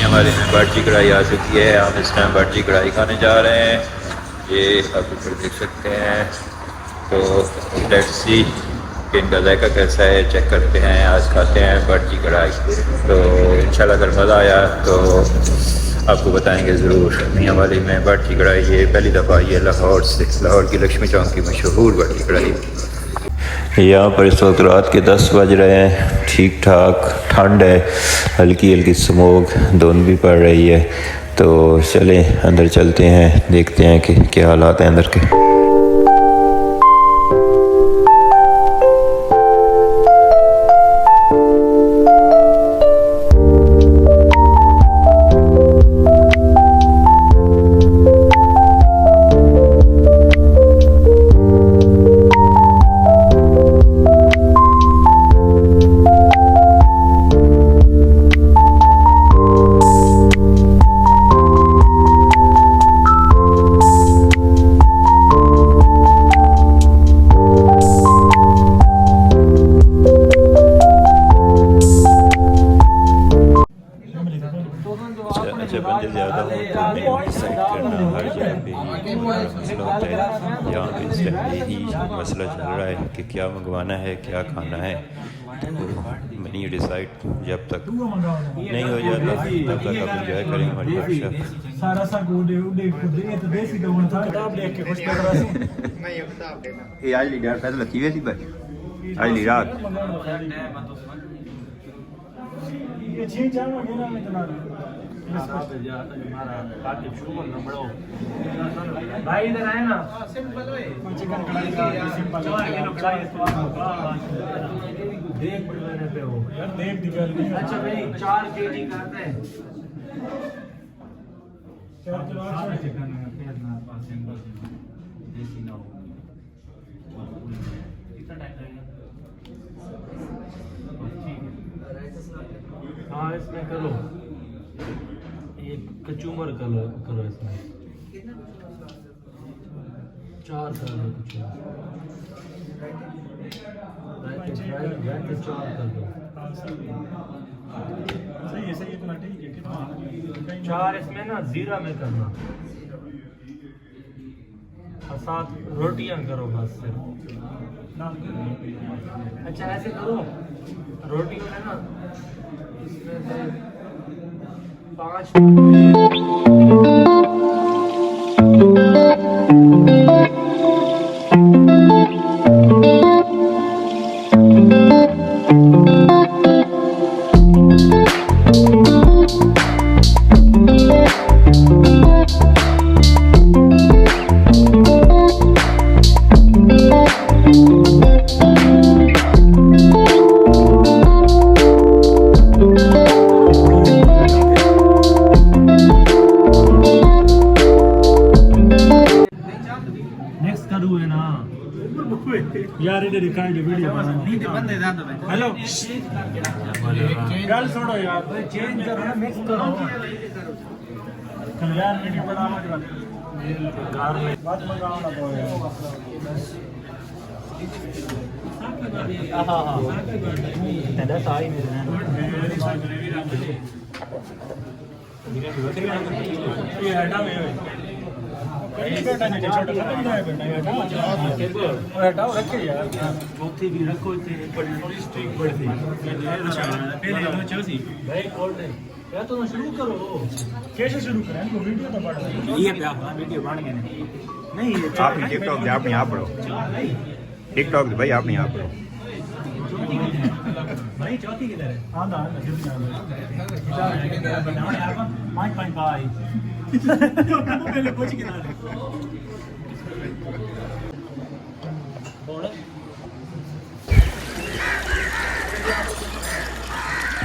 मियांवाली में बर्ची कढ़ाई आ चुकी है। हम इस टाइम बर्ची कढ़ाई खाने जा रहे हैं। ये आप ऊपर देख सकते हैं। तो लेट्स सी कि इनका जायका कैसा है, चेक करते हैं। आज खाते हैं बर्ची कढ़ाई। तो इंशाल्लाह अगर मज़ा आया तो आपको बताएंगे ज़रूर। मियांवाली में बर्ची कढ़ाई ये पहली दफ़ा आई है लाहौर से। लाहौर की लक्ष्मी चौक की मशहूर बर्ची कढ़ाई। यहाँ पर इस वक्त रात के 10 बज रहे हैं। ठीक ठाक ठंड है, हल्की हल्की स्मोक धुंध भी पड़ रही है। तो चलें अंदर चलते हैं, देखते हैं कि क्या हालात हैं अंदर के। बंदे ज़्यादा हो तो डिसाइड करना हर जगह पे मसला होता है। यहाँ पे इस टाइम यही मसला चल रहा है कि क्या मंगवाना है, क्या खाना है। तो मेन्यू डिसाइड जब तक नहीं हो जाता तब तक आप इंजॉय करेंगे हमारी वर्कशॉप। सारा सा गोडे उडे खुद ये तो देसी का वन था किताब देख के खुश कर रहा हूं। मैं ये किताब देना ये आज लीडर फैसला की वैसी भाई आज ली रात ये छह चार महीना में इतना भाई इधर आए ना। सिंपल है चिकन कढ़ाई का सिंपल कढ़ाई देख लेने पे हो यार, देख दिखा नहीं। अच्छा भाई 4 केजी करते हैं। चिकन सिंपल देसी ना हो कितना टाइम लगेगा? हाँ इसमें करो ये कचूमर करो इसमें 4 करो रायते 4 कर दो। सही इतना ठीक है। कितना 4 इसमें ना जीरा में करना और 7 रोटियां करो बस सिर्फ। अच्छा ऐसे करो रोटी को है ना इसमें से 5 यार इधर दिखाएंगे वीडियो बंदे ज्यादा है। हेलो गाल छोड़ो यार, चेंज करो ना, मिक्स करो। कल्याण वीडियो बनाना घर में बात मंगाओ ना बोल हां हां तेरा साई मेरे ये हटा में बेटा ने छोटा सा है बेटा हटाओ रखे यार। चौथी भी रखो थे बड़ी स्ट्रिक पड़ती पहले तो चौथी भाई कोड है या तो ना शुरू करो। कैसे शुरू करें? इनको वीडियो तो पढ़ ये पे आप वीडियो बन गए नहीं आप टिकटॉक पे आप नहीं आप पढ़ो टिकटॉक पे भाई आप नहीं आप पढ़ो भाई चौथी किधर है? हां ना बनाओ यार 5.5 पहले कुछ किधर है?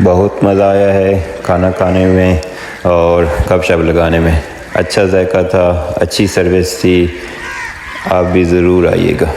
बहुत मज़ा आया है खाना खाने में और गपशप लगाने में। अच्छा जायका था, अच्छी सर्विस थी। आप भी ज़रूर आइएगा।